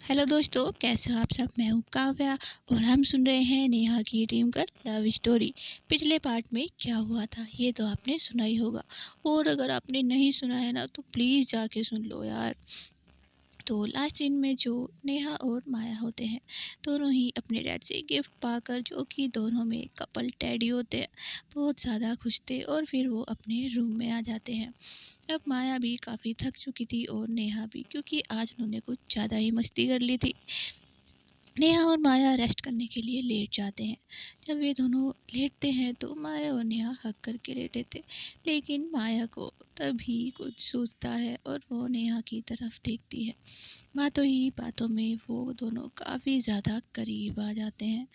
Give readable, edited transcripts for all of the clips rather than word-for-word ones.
Hello दोस्तों, कैसे हो आप सब। मैं हूँ काव्या और हम सुन रहे हैं नेहा की ड्रीम गर्ल लव स्टोरी। पिछले पार्ट में क्या हुआ था ये तो आपने सुना ही होगा, और अगर आपने नहीं सुना है ना तो प्लीज़ जाके सुन लो यार। तो लास्ट सीन में जो नेहा और माया होते हैं, दोनों ही अपने डैड से गिफ्ट पाकर, जो कि दोनों में कपल टैडी होते हैं, बहुत ज़्यादा खुश थे और फिर वो अपने रूम में आ जाते हैं। अब माया भी काफ़ी थक चुकी थी और नेहा भी, क्योंकि आज उन्होंने कुछ ज़्यादा ही मस्ती कर ली थी। नेहा और माया रेस्ट करने के लिए लेट जाते हैं। जब वे दोनों लेटते हैं तो माया और नेहा हक करके लेटे थे, लेकिन माया को तभी कुछ सूझता है और वो नेहा की तरफ देखती है। बातों ही बातों में वो दोनों काफ़ी ज़्यादा करीब आ जाते हैं,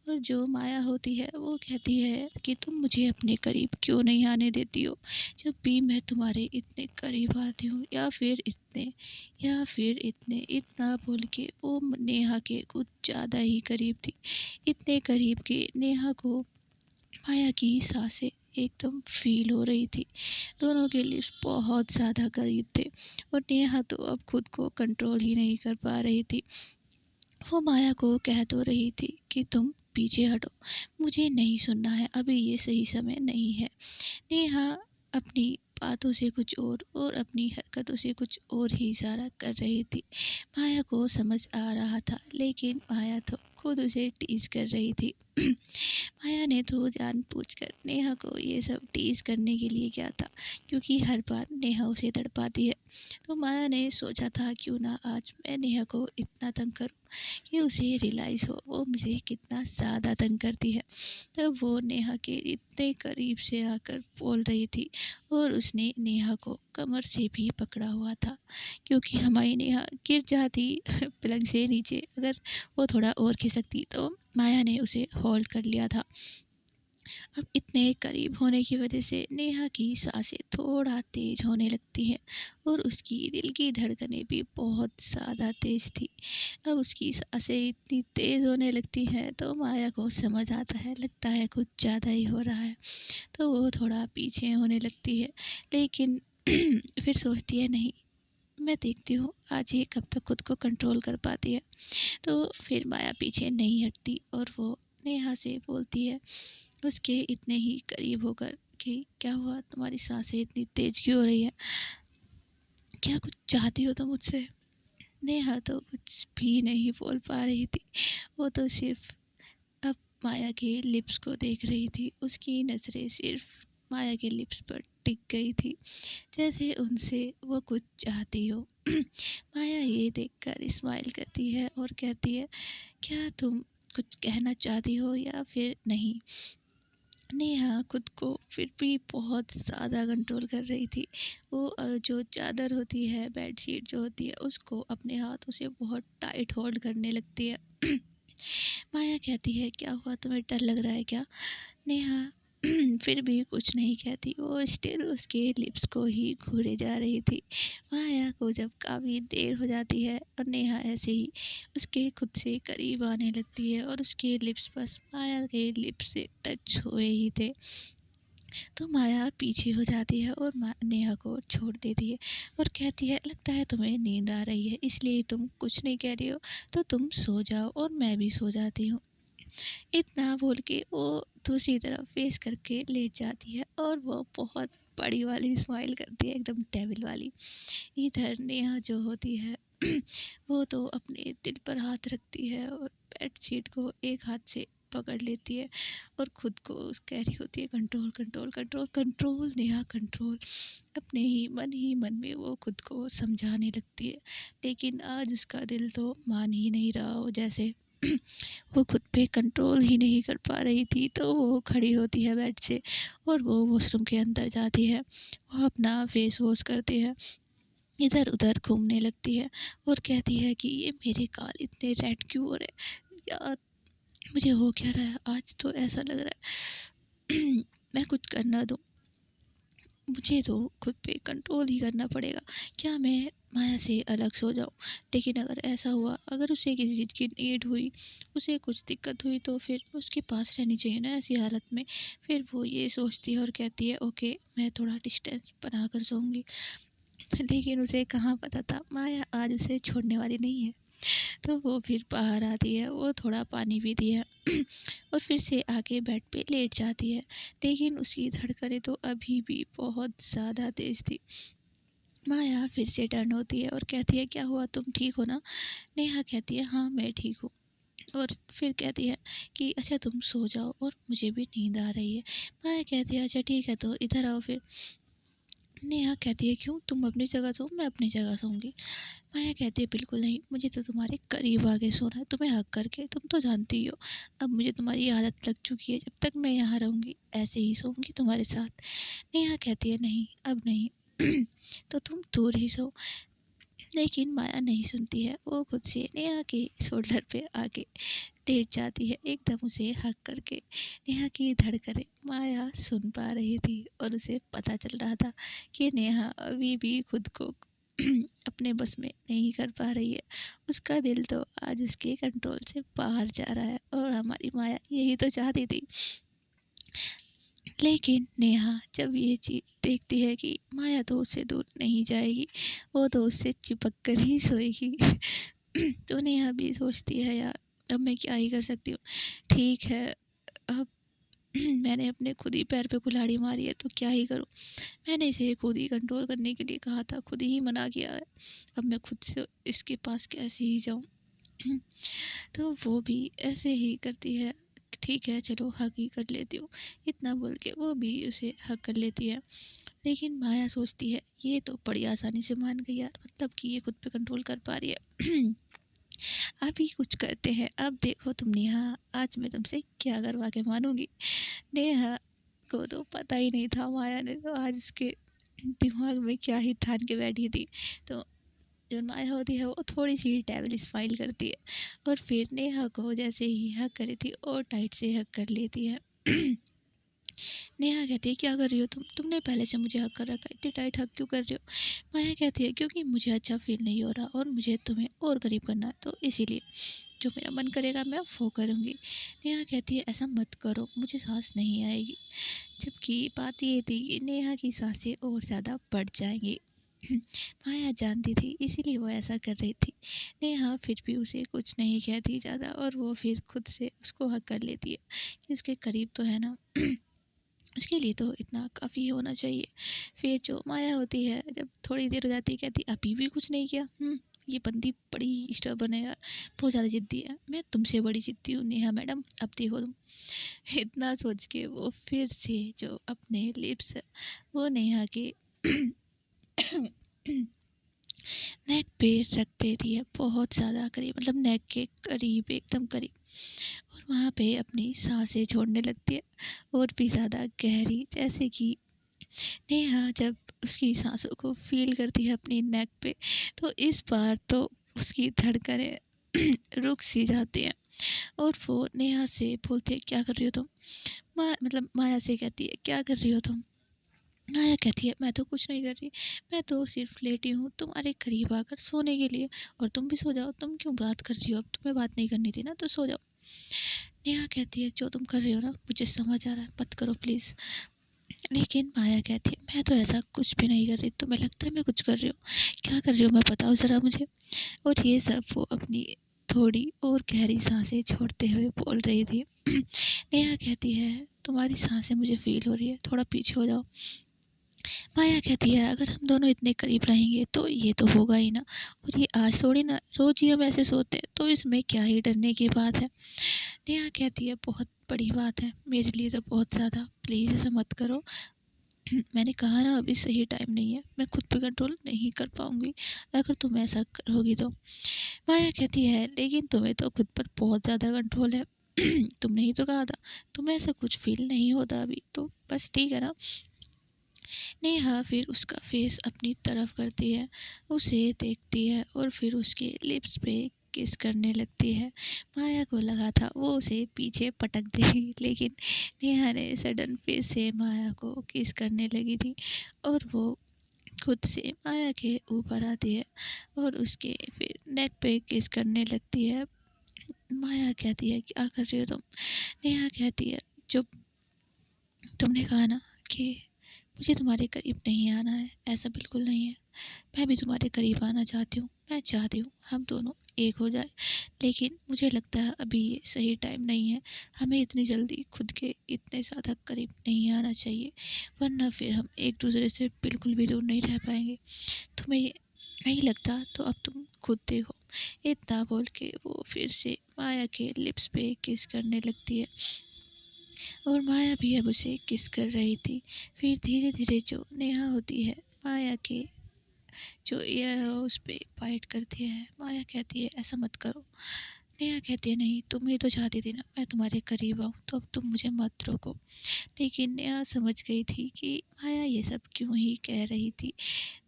और जो माया होती है वो कहती है कि तुम मुझे अपने करीब क्यों नहीं आने देती हो। जब भी मैं तुम्हारे इतने करीब आती हूँ या फिर इतने इतना बोल के वो नेहा के कुछ ज़्यादा ही करीब थी। इतने करीब कि नेहा को माया की सांसें एकदम फील हो रही थी। दोनों के लिप्स बहुत ज़्यादा करीब थे और नेहा तो अब खुद को कंट्रोल ही नहीं कर पा रही थी। वो माया को कह तो रही थी कि तुम पीछे हटो, मुझे नहीं सुनना है, अभी ये सही समय नहीं है। नेहा अपनी बातों से कुछ और अपनी हरकतों से कुछ और ही इशारा कर रही थी। माया को समझ आ रहा था, लेकिन माया तो खुद उसे टीज कर रही थी। माया ने तो जानबूझकर नेहा को ये सब टीज करने के लिए किया था, क्योंकि हर बार नेहा उसे तड़पाती है। तो माया ने सोचा था क्यों ना आज मैं नेहा को इतना तंग करूं कि उसे रियलाइज़ हो वो मुझे कितना ज़्यादा तंग करती है। तब वो नेहा के इतने करीब से आकर बोल रही थी, और उसने नेहा को कमर से भी पकड़ा हुआ था, क्योंकि हमारी नेहा गिर जाती पलंग से नीचे अगर वो थोड़ा और खिसकती तो। माया ने उसे होल्ड कर लिया था। अब इतने करीब होने की वजह से नेहा की सांसें थोड़ा तेज होने लगती हैं, और उसकी दिल की धड़कनें भी बहुत ज़्यादा तेज थी। अब उसकी सांसें इतनी तेज होने लगती हैं तो माया को समझ आता है, लगता है कुछ ज़्यादा ही हो रहा है। तो वो थोड़ा पीछे होने लगती है, लेकिन फिर सोचती है नहीं, मैं देखती हूँ आज ये कब तक खुद को कंट्रोल कर पाती है। तो फिर माया पीछे नहीं हटती और वो नेहा से बोलती है, उसके इतने ही करीब होकर, कि क्या हुआ, तुम्हारी सांसें इतनी तेज क्यों हो रही है, क्या कुछ चाहती हो तुम मुझसे। नेहा तो कुछ भी नहीं बोल पा रही थी। वो तो सिर्फ अब माया के लिप्स को देख रही थी। उसकी नजरें सिर्फ माया के लिप्स पर टिक गई थी, जैसे उनसे वो कुछ चाहती हो। माया ये देखकर स्माइल करती है और कहती है, क्या तुम कुछ कहना चाहती हो या फिर नहीं। नेहा खुद को फिर भी बहुत ज़्यादा कंट्रोल कर रही थी। वो जो चादर होती है, बेडशीट जो होती है, उसको अपने हाथों से बहुत टाइट होल्ड करने लगती है। माया कहती है, क्या हुआ, तुम्हें डर लग रहा है क्या। नेहा फिर भी कुछ नहीं कहती, वो स्टिल उसके लिप्स को ही घूरे जा रही थी। माया को जब काफ़ी देर हो जाती है और नेहा ऐसे ही उसके खुद से करीब आने लगती है, और उसके लिप्स बस माया के लिप्स से टच हुए ही थे, तो माया पीछे हो जाती है और नेहा को छोड़ देती है और कहती है, लगता है तुम्हें नींद आ रही है इसलिए तुम कुछ नहीं कह रही हो, तो तुम सो जाओ और मैं भी सो जाती हूँ। इतना बोल के वो दूसरी तरफ फेस करके लेट जाती है, और वो बहुत बड़ी वाली स्माइल करती है, एकदम डेविल वाली। इधर नेहा जो होती है वो तो अपने दिल पर हाथ रखती है और बेडशीट को एक हाथ से पकड़ लेती है, और खुद को कह रही होती है, control control control control Neha control. अपने ही मन में वो खुद को समझाने लगती है, लेकिन आज उसका दिल तो मान ही नहीं रहा हो, जैसे वो खुद पे कंट्रोल ही नहीं कर पा रही थी। तो वो खड़ी होती है बेड से और वो वॉशरूम के अंदर जाती है। वो अपना फेस वॉश करती है, इधर उधर घूमने लगती है और कहती है कि ये मेरे गाल इतने रेड क्यों हो रहे हैं यार, मुझे हो क्या रहा है, आज तो ऐसा लग रहा है मैं कुछ करना दूँ, मुझे तो खुद पे कंट्रोल ही करना पड़ेगा। क्या मैं माया से अलग सो जाऊँ, लेकिन अगर ऐसा हुआ, अगर उसे किसी चीज़ की नीड हुई, उसे कुछ दिक्कत हुई, तो फिर उसके पास रहनी चाहिए ना ऐसी हालत में। फिर वो ये सोचती है और कहती है, ओके मैं थोड़ा डिस्टेंस बना कर सोऊंगी। लेकिन उसे कहाँ पता था माया आज उसे छोड़ने वाली नहीं है। तो वो फिर बाहर आती है, वो थोड़ा पानी पीती है और फिर से आके बेड पे लेट जाती है। लेकिन उसकी धड़कनें तो अभी भी बहुत ज़्यादा तेज़ थी। माया फिर से टर्न होती है और कहती है, क्या हुआ, तुम ठीक हो ना? नेहा कहती है, हाँ मैं ठीक हूँ। और फिर कहती है कि अच्छा तुम सो जाओ और मुझे भी नींद आ रही है। माया कहती है, अच्छा ठीक है तो इधर आओ फिर। नेहा कहती है, क्यों, तुम अपनी जगह सो, मैं अपनी जगह सोऊंगी। माया कहती है, बिल्कुल नहीं, मुझे तो तुम्हारे करीब आके सोना है, तुम्हें हक करके, तुम तो जानती ही हो अब मुझे तुम्हारी आदत लग चुकी है, जब तक मैं यहाँ रहूँगी ऐसे ही सोऊंगी तुम्हारे साथ। नेहा कहती है, नहीं अब नहीं तो तुम दूर ही सो। लेकिन माया नहीं सुनती है, वो खुद से नेहा के शोल्डर पे आके लेट जाती है, एकदम उसे हक करके। नेहा की धड़कनें माया सुन पा रही थी और उसे पता चल रहा था कि नेहा अभी भी खुद को अपने बस में नहीं कर पा रही है। उसका दिल तो आज उसके कंट्रोल से बाहर जा रहा है और हमारी माया यही तो चाहती थी। लेकिन नेहा जब ये चीज़ देखती है कि माया तो उससे दूर नहीं जाएगी, वो तो उससे चिपक कर ही सोएगी तो नेहा भी सोचती है, यार अब मैं क्या ही कर सकती हूँ। ठीक है, अब मैंने अपने खुद ही पैर पे कुल्हाड़ी मारी है तो क्या ही करूँ। मैंने इसे खुद ही कंट्रोल करने के लिए कहा था, खुद ही मना किया है, अब मैं खुद से इसके पास कैसे ही जाऊँ। तो वो भी ऐसे ही करती है, ठीक है चलो हक ही कर लेती हूँ, इतना बोल के वो भी उसे हक कर लेती है। लेकिन माया सोचती है, ये तो बड़ी आसानी से मान गई यार, मतलब कि ये खुद पे कंट्रोल कर पा रही है अभी कुछ करते हैं, अब देखो तुम नेहा, आज मैं तुमसे क्या करवा के मानूंगी। नेहा को तो पता ही नहीं था, माया ने तो आज उसके दिमाग में क्या ही ठान के बैठी थी। तो जो माया होती है वो थोड़ी सी डेविल स्माइल करती है और फिर नेहा को जैसे ही हक करी थी और टाइट से हक कर लेती है नेहा कहती है, क्या कर रही हो तुमने पहले से मुझे हक कर रखा है, इतनी टाइट हक क्यों कर रही हो। माया कहती है, क्योंकि मुझे अच्छा फील नहीं हो रहा और मुझे तुम्हें और करीब करना है, तो इसीलिए जो मेरा मन करेगा मैं वो करूँगी। नेहा कहती है, ऐसा मत करो, मुझे सांस नहीं आएगी। जबकि बात ये थी कि नेहा की सांसें और ज़्यादा बढ़ जाएंगी माया जानती थी, इसीलिए वो ऐसा कर रही थी। नेहा फिर भी उसे कुछ नहीं कहती ज़्यादा और वो फिर खुद से उसको हक कर लेती है कि उसके करीब तो है ना उसके लिए तो इतना काफ़ी होना चाहिए। फिर जो माया होती है, जब थोड़ी देर हो जाती है, कहती अभी भी कुछ नहीं किया। ये बंदी बड़ी स्टबर्न है यार, बहुत ज़्यादा ज़िद्दी है, मैं तुमसे बड़ी ज़िद्दी हूँ नेहा मैडम, अब देखो तुम इतना सोच के वो फिर से जो अपने लिप्स है वो नेहा के नेक पे रख देती है, बहुत ज़्यादा करीब, मतलब नेक के करीब, एकदम करीब। और वहाँ पे अपनी सांसें छोड़ने लगती है और भी ज़्यादा गहरी, जैसे कि नेहा जब उसकी सांसों को फील करती है अपनी नेक पे, तो इस बार तो उसकी धड़कनें रुक सी जाती हैं और वो नेहा से बोलती है, क्या कर रही हो तुम। मतलब माया से कहती है, क्या कर रही हो तुम। माया कहती है, मैं तो कुछ नहीं कर रही, मैं तो सिर्फ लेटी हूँ तुम्हारे करीब आकर सोने के लिए, और तुम भी सो जाओ, तुम क्यों बात कर रही हो, अब तुम्हें बात नहीं करनी थी ना, तो सो जाओ। नेहा कहती है, जो तुम कर रही हो ना मुझे समझ आ रहा है, मत करो प्लीज़। लेकिन माया कहती है, मैं तो ऐसा कुछ भी नहीं कर रही, तुम्हें लगता है मैं कुछ कर रही हूँ, क्या कर रही हूँ मैं, बताओ ज़रा मुझे। और ये सब वो अपनी थोड़ी और गहरी सांसें छोड़ते हुए बोल रही थी नेहा कहती है, तुम्हारी सांसें मुझे फील हो रही है, थोड़ा पीछे हो जाओ। माया कहती है, अगर हम दोनों इतने करीब रहेंगे तो ये तो होगा ही ना, और ये आज थोड़ी ना, रोज ही हम ऐसे सोते हैं, तो इसमें क्या ही डरने की बात है। नेहा कहती है, बहुत बड़ी बात है मेरे लिए तो, बहुत ज़्यादा, प्लीज़ ऐसा मत करो मैंने कहा ना अभी सही टाइम नहीं है, मैं खुद पे कंट्रोल नहीं कर पाऊंगी अगर तुम ऐसा करोगी तो। माया कहती है, लेकिन तुम्हें तो खुद पर बहुत ज़्यादा कंट्रोल है तुमने ही तो कहा था तुम्हें ऐसा कुछ फील नहीं होता अभी, तो बस ठीक है ना। नेहा फिर उसका फेस अपनी तरफ करती है, उसे देखती है और फिर उसके लिप्स पे किस करने लगती है। माया को लगा था वो उसे पीछे पटक देगी, लेकिन नेहा ने सडन फिर से माया को किस करने लगी थी और वो खुद से माया के ऊपर आती है और उसके फिर नेट पे किस करने लगती है। माया कहती है, क्या कर रही हो तुम। नेहा कहती है, चुप, तुमने कहा ना कि मुझे तुम्हारे करीब नहीं आना है, ऐसा बिल्कुल नहीं है। मैं भी तुम्हारे करीब आना चाहती हूँ, मैं चाहती हूँ हम दोनों एक हो जाए, लेकिन मुझे लगता है अभी ये सही टाइम नहीं है। हमें इतनी जल्दी खुद के इतने ज़्यादा करीब नहीं आना चाहिए, वरना फिर हम एक दूसरे से बिल्कुल भी दूर नहीं रह पाएंगे। तुम्हें नहीं लगता तो अब तुम खुद देखो। इतना बोल के वो फिर से माया के लिप्स पे किस करने लगती है, और माया भी अब उसे किस कर रही थी। फिर धीरे धीरे जो नेहा होती है माया के जो ईयर उस पे बाइट करती है। माया कहती है ऐसा मत करो। नेहा कहती है नहीं, तुम ही तो चाहती थी ना मैं तुम्हारे करीब आऊँ, तो अब तुम मुझे मत रोको। लेकिन नेहा समझ गई थी कि माया ये सब क्यों ही कह रही थी।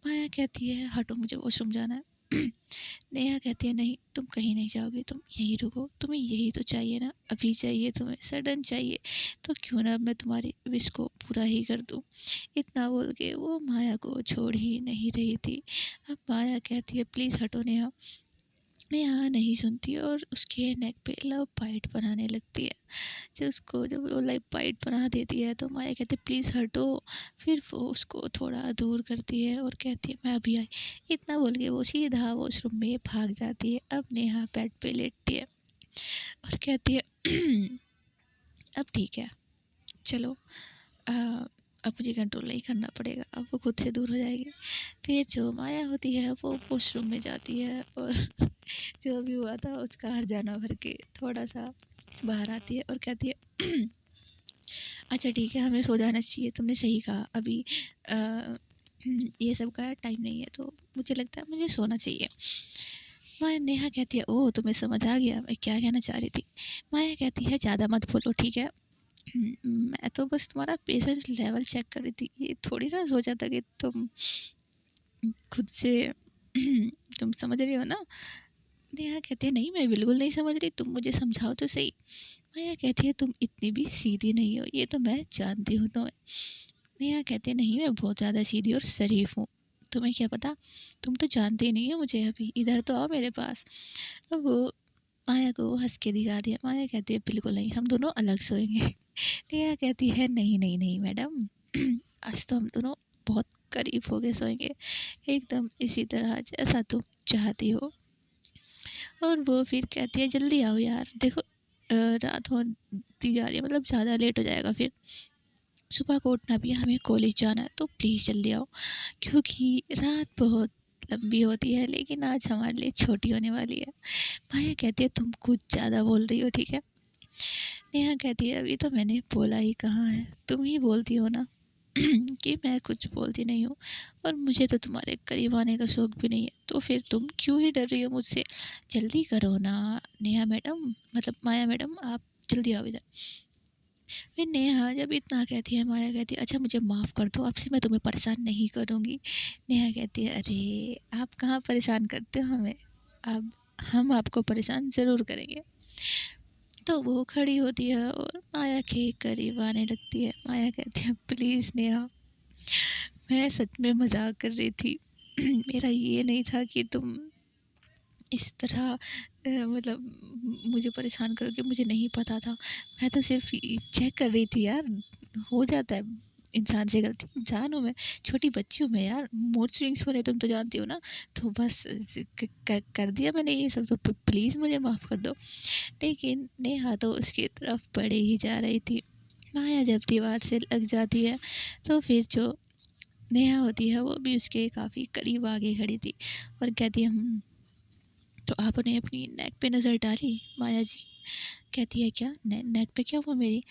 माया कहती है हटो, मुझे वॉशरूम जाना है। नेहा कहती है नहीं, तुम कहीं नहीं जाओगे, तुम यहीं रुको, तुम्हें यही तो चाहिए ना, अभी चाहिए तुम्हें, सडन चाहिए, तो क्यों ना मैं तुम्हारी विश को पूरा ही कर दूँ। इतना बोल के वो माया को छोड़ ही नहीं रही थी। अब माया कहती है प्लीज़ हटो नेहा। नेहा नहीं सुनती और उसके नेक पे लव बाइट बनाने लगती है। जब वो लाइक बाइट बना देती है तो माया कहती है प्लीज़ हटो। फिर वो उसको थोड़ा दूर करती है और कहती है मैं अभी आई। इतना बोल के वो सीधा वॉशरूम में भाग जाती है। अब नेहा बेड पे लेटती है और कहती है अब ठीक है, चलो, आ, अब मुझे कंट्रोल नहीं करना पड़ेगा, अब वो खुद से दूर हो जाएगी। फिर जो माया होती है वो वॉशरूम में जाती है और जो भी हुआ था उसका हर्जाना भर के थोड़ा सा बाहर आती है और कहती है अच्छा ठीक है, हमें सो जाना चाहिए, तुमने सही कहा, अभी ये सब का टाइम नहीं है, तो मुझे लगता है मुझे सोना चाहिए। माया नेहा कहती है ओह तुम्हें समझ आ गया मैं क्या कहना चाह रही थी। माया कहती है ज़्यादा मत बोलो ठीक है। मैं तो बस तुम्हारा पेशेंस लेवल चेक कर रही थी, ये थोड़ी ना सोचा था कि तुम खुद से तुम समझ रही हो ना। नेहा कहती है नहीं, मैं बिल्कुल नहीं समझ रही, तुम मुझे समझाओ तो सही। माया कहती है तुम इतनी भी सीधी नहीं हो, ये तो मैं जानती हूँ तुम्हें। नेहा कहती है नहीं, मैं बहुत ज़्यादा सीधी और शरीफ हूँ, तुम्हें क्या पता, तुम तो जानते ही नहीं हो मुझे, अभी इधर तो आओ मेरे पास। अब वो माया को हंस के दिखा दिया। माया कहती है बिल्कुल नहीं, हम दोनों अलग सोएंगे। नेहा कहती है नहीं नहीं नहीं मैडम, आज तो हम दोनों बहुत करीब हो गए सोएंगे, एकदम इसी तरह जैसा तुम चाहती हो। और वो फिर कहती है जल्दी आओ यार, देखो रात होती जा रही है, मतलब ज़्यादा लेट हो जाएगा, फिर सुबह को उठना भी है, हमें कॉलेज जाना है, तो प्लीज़ जल्दी आओ, क्योंकि रात बहुत लंबी होती है लेकिन आज हमारे लिए छोटी होने वाली है। माया कहती है तुम कुछ ज़्यादा बोल रही हो ठीक है। नेहा कहती है अभी तो मैंने बोला ही कहाँ है, तुम ही बोलती हो ना कि मैं कुछ बोलती नहीं हूँ, और मुझे तो तुम्हारे करीब आने का शौक भी नहीं है, तो फिर तुम क्यों ही डर रही हो मुझसे। जल्दी करो ना नेहा मैडम, मतलब माया मैडम, आप जल्दी आओ इधर। फिर नेहा जब इतना कहती है माया कहती है अच्छा मुझे माफ़ कर दो, अब से मैं तुम्हें परेशान नहीं करूँगी। नेहा कहती है अरे आप कहाँ परेशान करते हो हमें, अब हम आपको परेशान ज़रूर करेंगे। तो वो खड़ी होती है और माया के करीब आने लगती है। माया कहती है प्लीज़ नेहा, मैं सच में मजाक कर रही थी। मेरा ये नहीं था कि तुम इस तरह मतलब मुझे परेशान करोगे, मुझे नहीं पता था, मैं तो सिर्फ चेक कर रही थी यार, हो जाता है इंसान से गलती, इंसान हूँ मैं, छोटी बच्ची हूँ मैं यार, मूड स्विंग्स हो रहे तुम तो जानती हो ना, तो बस कर दिया मैंने ये सब, तो प्लीज़ मुझे माफ़ कर दो। लेकिन नेहा तो उसकी तरफ बढ़े ही जा रही थी। माया जब दीवार से लग जाती है तो फिर जो नेहा होती है वो भी उसके काफ़ी करीब आगे खड़ी थी और कहती है तो आपने अपनी नेक पे नज़र डाली माया जी। कहती है क्या नेक पे क्या हुआ मेरी।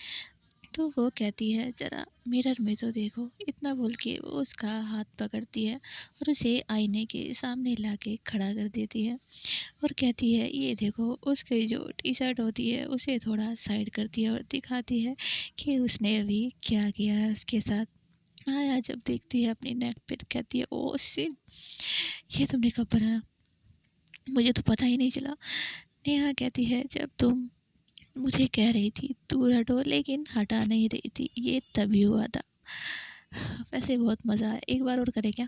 तो वो कहती है ज़रा मिरर में तो देखो। इतना बोल के वो उसका हाथ पकड़ती है और उसे आईने के सामने लाके खड़ा कर देती है और कहती है ये देखो। उसकी जो टी शर्ट होती है उसे थोड़ा साइड करती है और दिखाती है कि उसने अभी क्या किया है उसके साथ। माया जब देखती है अपनी नेक पे तो कहती है ओ शिट, ये तुमने कब बनाया, मुझे तो पता ही नहीं चला। नेहा कहती है जब तुम मुझे कह रही थी दूर हटो लेकिन हटा नहीं रही थी, ये तभी हुआ था। वैसे बहुत मज़ा आया, एक बार और करें क्या।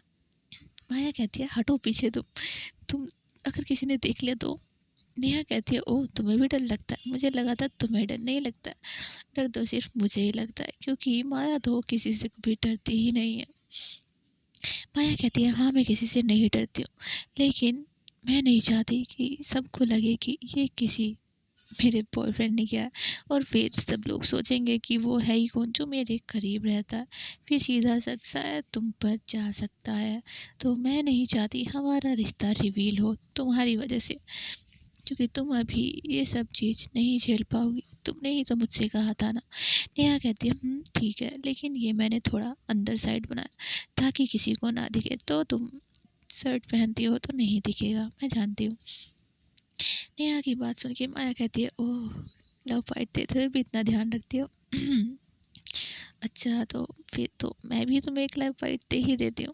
माया कहती है हटो पीछे, तुम अगर किसी ने देख लिया तो। नेहा कहती है, ओह तुम्हें भी डर लगता है, मुझे लगा था तुम्हें डर नहीं लगता। डर तो सिर्फ मुझे ही लगता है, क्योंकि माया तो किसी से कभी डरती ही नहीं है। माया कहती है, हाँ मैं किसी से नहीं डरती हूँ, लेकिन मैं नहीं चाहती कि सबको लगे कि ये किसी मेरे बॉयफ्रेंड ने किया है, और फिर सब लोग सोचेंगे कि वो है ही कौन जो मेरे करीब रहता है, फिर सीधा शक शायद तुम पर जा सकता है। तो मैं नहीं चाहती हमारा रिश्ता रिवील हो तुम्हारी वजह से, क्योंकि तुम अभी ये सब चीज़ नहीं झेल पाओगी, तुमने ही तो मुझसे कहा था ना। नेहा कहती है, ठीक है, लेकिन ये मैंने थोड़ा अंदर साइड बनाया ताकि किसी को ना दिखे, तो तुम शर्ट पहनती हो तो नहीं दिखेगा, मैं जानती हूँ। नेहा की बात सुन के माया कहती है, ओह लव फाइट देते हुए भी इतना ध्यान रखती हो। अच्छा, तो फिर तो मैं भी तुम्हें एक लव फाइट दे ही देती हूँ।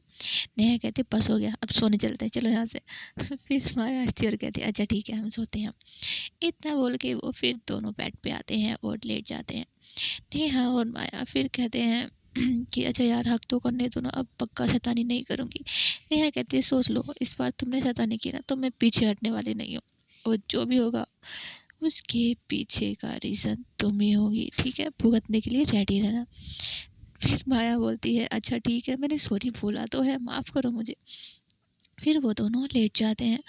नेहा कहती है, बस हो गया, अब सोने चलते हैं, चलो यहाँ से। फिर माया हंसती और कहती है, अच्छा ठीक है, हम सोते हैं। इतना बोल के वो फिर दोनों बेड पे आते हैं और लेट जाते हैं। नेहा और माया फिर कहते हैं कि अच्छा यार, हक तो करने दो ना, अब पक्का शैतानी नहीं करूँगी। नेहा कहती है, सोच लो, इस बार तुमने शैतानी की ना तो मैं पीछे हटने वाली नहीं हूँ, और जो भी होगा उसके पीछे का रीज़न तुम ही होगी, ठीक है, भुगतने के लिए रेडी रहना। फिर माया बोलती है, अच्छा ठीक है, मैंने सॉरी बोला तो है, माफ़ करो मुझे। फिर वो दोनों लेट जाते हैं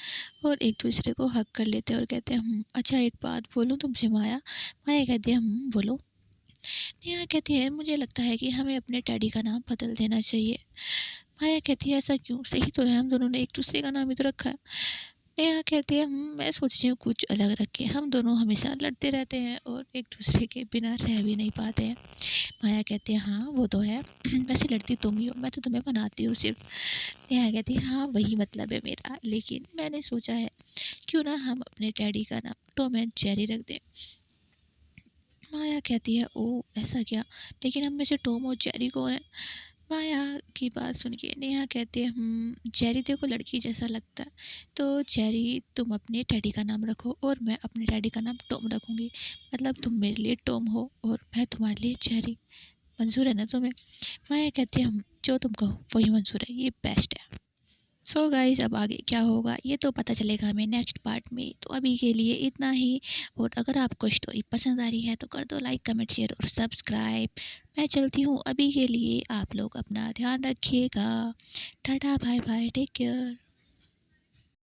और एक दूसरे को हक कर लेते हैं और कहते हैं, अच्छा एक बात बोलूँ तुमसे माया। माया कहती है, बोलो। नेहा कहती है, मुझे लगता है कि हमें अपने डैडी का नाम बदल देना चाहिए। माया कहती है, ऐसा क्यों, सही तो है, हम दोनों ने एक दूसरे का नाम ही तो रखा है। नेहा कहती है, मैं सोच रही हूँ कुछ अलग रखे, हम दोनों हमेशा लड़ते रहते हैं और एक दूसरे के बिना रह भी नहीं पाते हैं। माया कहती है, हाँ वो तो है। वैसे लड़ती तुम ही हो, मैं तो तुम्हें बनाती हूँ सिर्फ। नेहा कहती है, हाँ वही मतलब है मेरा, लेकिन मैंने सोचा है क्यों ना हम अपने डैडी का नाम टॉम एंड जेरी रख दें। माया कहती है, ओह ऐसा क्या, लेकिन हम में से टॉम और जेरी कौन है। माया की बात सुन के नेहा कहती है, जेरी देखो लड़की जैसा लगता है, तो जेरी तुम अपने डैडी का नाम रखो और मैं अपने डैडी का नाम टॉम रखूँगी, मतलब तुम मेरे लिए टॉम हो और मैं तुम्हारे लिए जेरी। मंज़ूर है ना तुम्हें। माया कहती है, जो तुम कहो वही मंज़ूर है, ये बेस्ट है। सो गाइस, अब आगे क्या होगा ये तो पता चलेगा हमें नेक्स्ट पार्ट में, तो अभी के लिए इतना ही। और अगर आपको स्टोरी पसंद आ रही है तो कर दो लाइक, कमेंट, शेयर और सब्सक्राइब। मैं चलती हूँ, अभी के लिए आप लोग अपना ध्यान रखिएगा। Tata bye bye, take care.